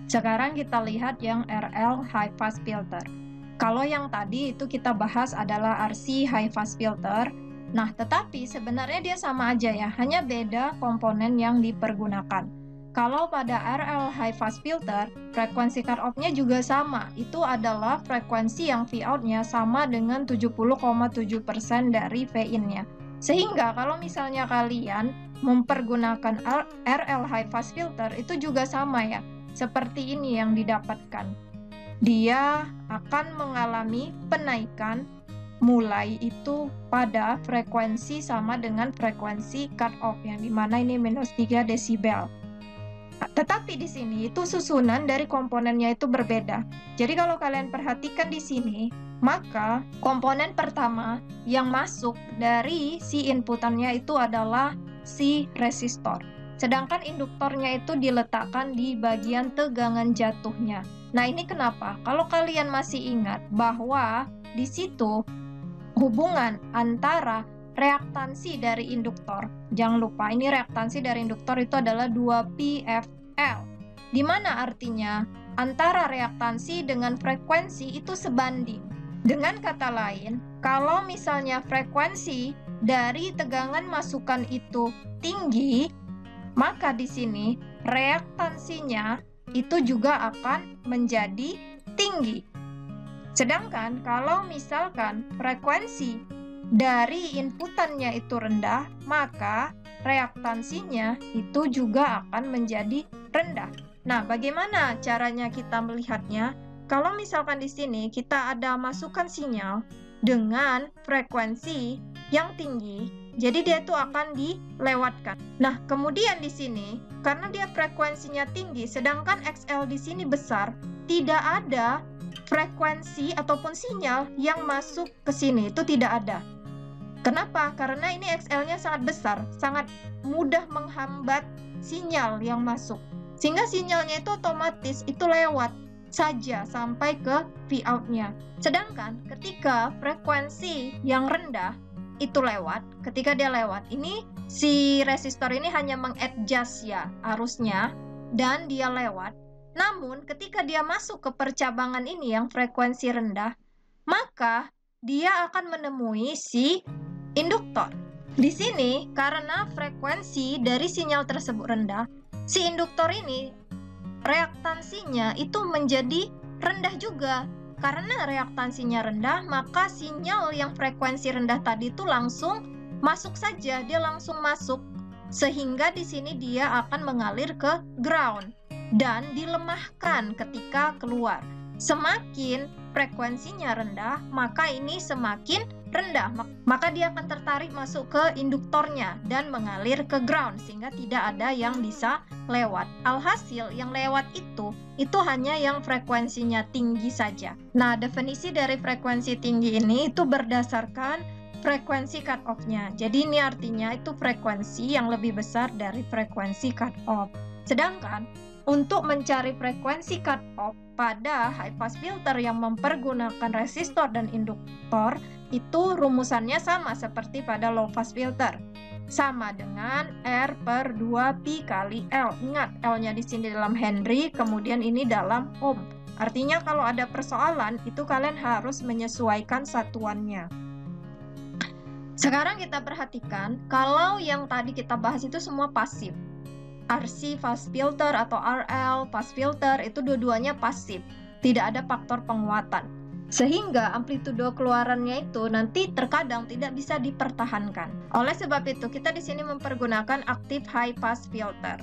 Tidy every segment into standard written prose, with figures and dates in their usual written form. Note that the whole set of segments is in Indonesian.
Sekarang kita lihat yang RL High Pass Filter. Kalau yang tadi itu kita bahas adalah RC High Pass Filter. Nah, tetapi sebenarnya dia sama aja ya, hanya beda komponen yang dipergunakan. Kalau pada RL High Pass Filter, frekuensi cut-off-nya juga sama. Itu adalah frekuensi yang V-out-nya sama dengan 70,7% dari V-in-nya. Sehingga kalau misalnya kalian mempergunakan RL High Pass Filter, itu juga sama ya. Seperti ini yang didapatkan. Dia akan mengalami penaikan mulai itu pada frekuensi sama dengan frekuensi cut-off, yang dimana ini minus 3 desibel. Tetapi di sini itu susunan dari komponennya itu berbeda. Jadi kalau kalian perhatikan di sini, maka komponen pertama yang masuk dari si inputannya itu adalah si resistor. Sedangkan induktornya itu diletakkan di bagian tegangan jatuhnya. Nah, ini kenapa? Kalau kalian masih ingat bahwa di situ hubungan antara reaktansi dari induktor, jangan lupa ini reaktansi dari induktor itu adalah 2πfL, di mana artinya antara reaktansi dengan frekuensi itu sebanding. Dengan kata lain, kalau misalnya frekuensi dari tegangan masukan itu tinggi, maka di sini reaktansinya itu juga akan menjadi tinggi. Sedangkan kalau misalkan frekuensi dari inputannya itu rendah, maka reaktansinya itu juga akan menjadi rendah. Nah, bagaimana caranya kita melihatnya? Kalau misalkan di sini kita ada masukan sinyal dengan frekuensi yang tinggi, jadi dia itu akan dilewatkan. Nah, kemudian di sini karena dia frekuensinya tinggi, sedangkan XL di sini besar, tidak ada frekuensi ataupun sinyal yang masuk ke sini, itu tidak ada. Kenapa? Karena ini XL-nya sangat besar, sangat mudah menghambat sinyal yang masuk. Sehingga sinyalnya itu otomatis itu lewat saja sampai ke V-out-nya. Sedangkan ketika frekuensi yang rendah itu lewat, ketika dia lewat, ini si resistor ini hanya mengadjust ya arusnya dan dia lewat. Namun ketika dia masuk ke percabangan ini yang frekuensi rendah, maka dia akan menemui si induktor. Di sini karena frekuensi dari sinyal tersebut rendah, si induktor ini reaktansinya itu menjadi rendah juga. Karena reaktansinya rendah, maka sinyal yang frekuensi rendah tadi itu langsung masuk saja, dia langsung masuk. Sehingga di sini dia akan mengalir ke ground dan dilemahkan ketika keluar. Semakin frekuensinya rendah, maka ini semakin rendah, maka dia akan tertarik masuk ke induktornya dan mengalir ke ground sehingga tidak ada yang bisa lewat. Alhasil yang lewat itu hanya yang frekuensinya tinggi saja. Nah, definisi dari frekuensi tinggi ini itu berdasarkan frekuensi cut-off-nya. Jadi ini artinya itu frekuensi yang lebih besar dari frekuensi cut-off. Sedangkan untuk mencari frekuensi cut-off pada high pass filter yang mempergunakan resistor dan induktor, itu rumusannya sama seperti pada low pass filter. Sama dengan R/2π kali L. Ingat, L-nya di sini dalam Henry, kemudian ini dalam ohm. Artinya kalau ada persoalan, itu kalian harus menyesuaikan satuannya. Sekarang kita perhatikan, kalau yang tadi kita bahas itu semua pasif. RC fast filter atau RL fast filter itu dua-duanya pasif, tidak ada faktor penguatan. Sehingga amplitudo keluarannya itu nanti terkadang tidak bisa dipertahankan. Oleh sebab itu kita di sini mempergunakan active high pass filter.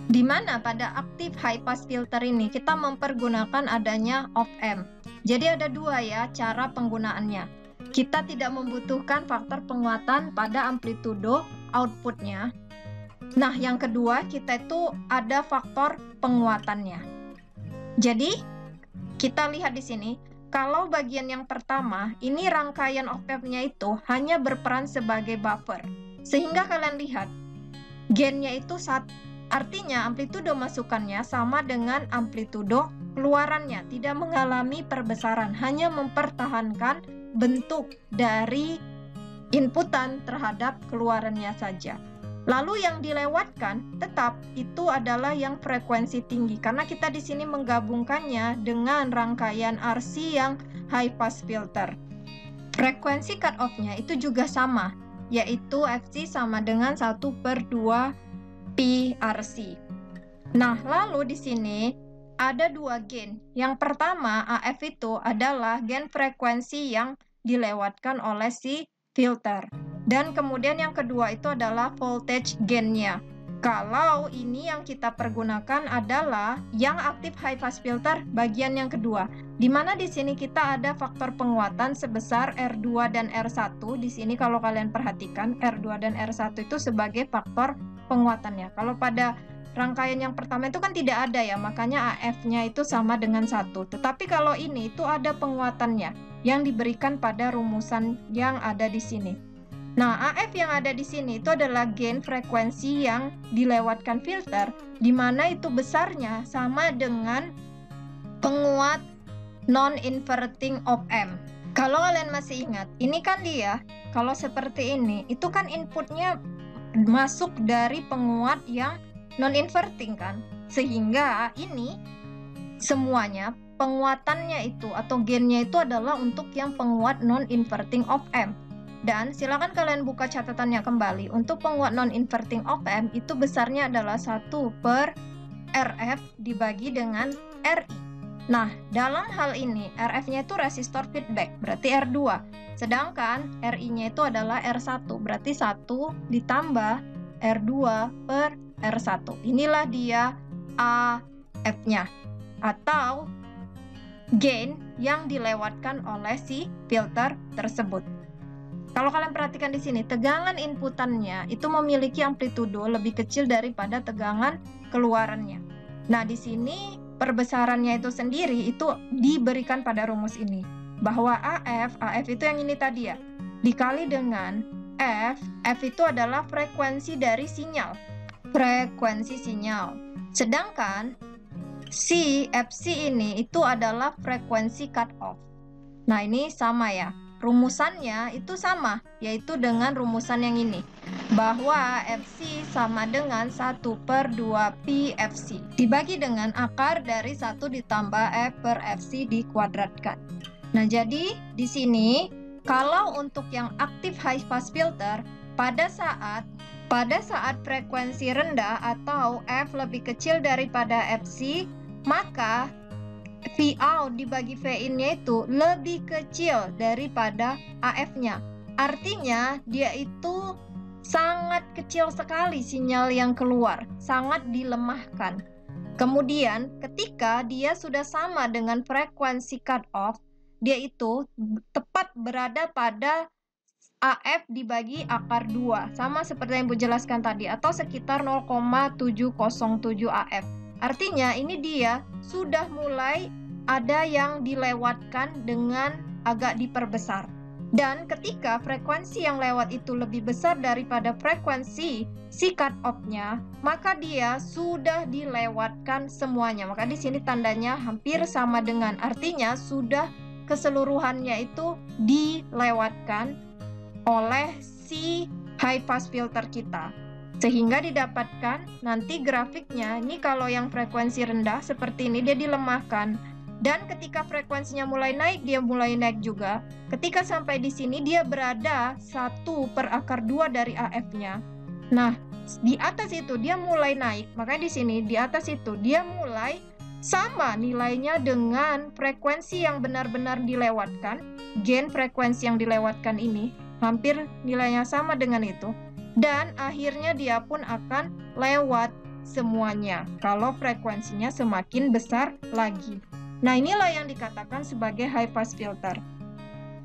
Di mana pada active high pass filter ini kita mempergunakan adanya op-amp. Jadi ada dua ya cara penggunaannya. Kita tidak membutuhkan faktor penguatan pada amplitudo outputnya. Nah, yang kedua, kita itu ada faktor penguatannya. Jadi, kita lihat di sini, kalau bagian yang pertama, ini rangkaian op-amp-nya itu hanya berperan sebagai buffer. Sehingga kalian lihat, gain-nya itu artinya amplitudo masukannya sama dengan amplitudo keluarannya, tidak mengalami perbesaran, hanya mempertahankan bentuk dari inputan terhadap keluarannya saja. Lalu yang dilewatkan tetap itu adalah yang frekuensi tinggi karena kita di sini menggabungkannya dengan rangkaian RC yang high pass filter. Frekuensi cutoff-nya itu juga sama, yaitu FC sama dengan 1/2 pi RC. Nah, lalu di sini ada 2 gain. Yang pertama, AF itu adalah gain frekuensi yang dilewatkan oleh si filter. Dan kemudian yang kedua itu adalah voltage gain-nya. Kalau ini yang kita pergunakan adalah yang aktif high pass filter bagian yang kedua, di mana di sini kita ada faktor penguatan sebesar R2 dan R1. Di sini kalau kalian perhatikan R2 dan R1 itu sebagai faktor penguatannya. Kalau pada rangkaian yang pertama itu kan tidak ada ya, makanya AF-nya itu sama dengan 1. Tetapi kalau ini itu ada penguatannya yang diberikan pada rumusan yang ada di sini. Nah, AF yang ada di sini itu adalah gain frekuensi yang dilewatkan filter, di mana itu besarnya sama dengan penguat non-inverting op-amp. Kalau kalian masih ingat, ini kan dia, kalau seperti ini, itu kan inputnya masuk dari penguat yang non-inverting kan? Sehingga ini semuanya penguatannya itu atau gainnya itu adalah untuk yang penguat non-inverting op-amp. Dan silakan kalian buka catatannya kembali. Untuk penguat non-inverting op-amp itu besarnya adalah 1/RF dibagi dengan RI. Nah, dalam hal ini RF-nya itu resistor feedback, berarti R2. Sedangkan RI-nya itu adalah R1, berarti 1 ditambah R2/R1. Inilah dia AF-nya atau gain yang dilewatkan oleh si filter tersebut. Kalau kalian perhatikan di sini, tegangan inputannya itu memiliki amplitudo lebih kecil daripada tegangan keluarannya. Nah, di sini perbesarannya itu sendiri itu diberikan pada rumus ini. Bahwa AF itu yang ini tadi ya, dikali dengan F itu adalah frekuensi dari sinyal. Frekuensi sinyal. Sedangkan si FC ini itu adalah frekuensi cutoff. Nah, ini sama ya. Rumusannya itu sama, yaitu dengan rumusan yang ini. Bahwa FC sama dengan 1/2 pi FC. Dibagi dengan akar dari 1 ditambah F per FC dikuadratkan. Nah, jadi di sini, kalau untuk yang aktif high pass filter, pada saat frekuensi rendah atau F lebih kecil daripada FC, maka Vout dibagi Vin-nya itu lebih kecil daripada AF-nya. Artinya dia itu sangat kecil sekali sinyal yang keluar, sangat dilemahkan. Kemudian ketika dia sudah sama dengan frekuensi cutoff, dia itu tepat berada pada AF dibagi akar 2, sama seperti yang Ibu jelaskan tadi, atau sekitar 0,707 AF. Artinya ini dia sudah mulai ada yang dilewatkan dengan agak diperbesar. Dan ketika frekuensi yang lewat itu lebih besar daripada frekuensi si cut-off-nya, maka dia sudah dilewatkan semuanya. Maka di sini tandanya hampir sama dengan, artinya sudah keseluruhannya itu dilewatkan oleh si high pass filter kita. Sehingga didapatkan nanti grafiknya, ini kalau yang frekuensi rendah seperti ini dia dilemahkan. Dan ketika frekuensinya mulai naik, dia mulai naik juga. Ketika sampai di sini dia berada 1/akar 2 dari AF-nya. Nah, di atas itu dia mulai naik. Makanya di sini di atas itu dia mulai sama nilainya dengan frekuensi yang benar-benar dilewatkan. Gain frekuensi yang dilewatkan ini hampir nilainya sama dengan itu. Dan akhirnya dia pun akan lewat semuanya kalau frekuensinya semakin besar lagi. Nah, inilah yang dikatakan sebagai high pass filter.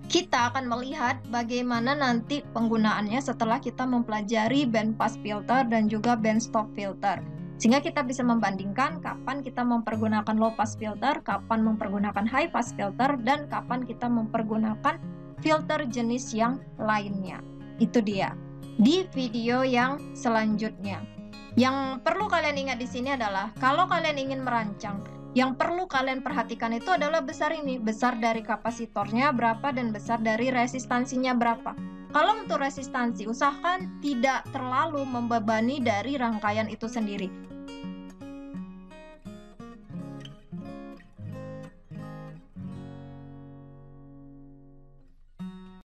Kita akan melihat bagaimana nanti penggunaannya setelah kita mempelajari band pass filter dan juga band stop filter. Sehingga kita bisa membandingkan kapan kita mempergunakan low pass filter, kapan mempergunakan high pass filter, dan kapan kita mempergunakan filter jenis yang lainnya. Itu dia. Di video yang selanjutnya. Yang perlu kalian ingat di sini adalah kalau kalian ingin merancang, yang perlu kalian perhatikan itu adalah besar ini, besar dari kapasitornya berapa dan besar dari resistansinya berapa. Kalau untuk resistansi, usahakan tidak terlalu membebani dari rangkaian itu sendiri.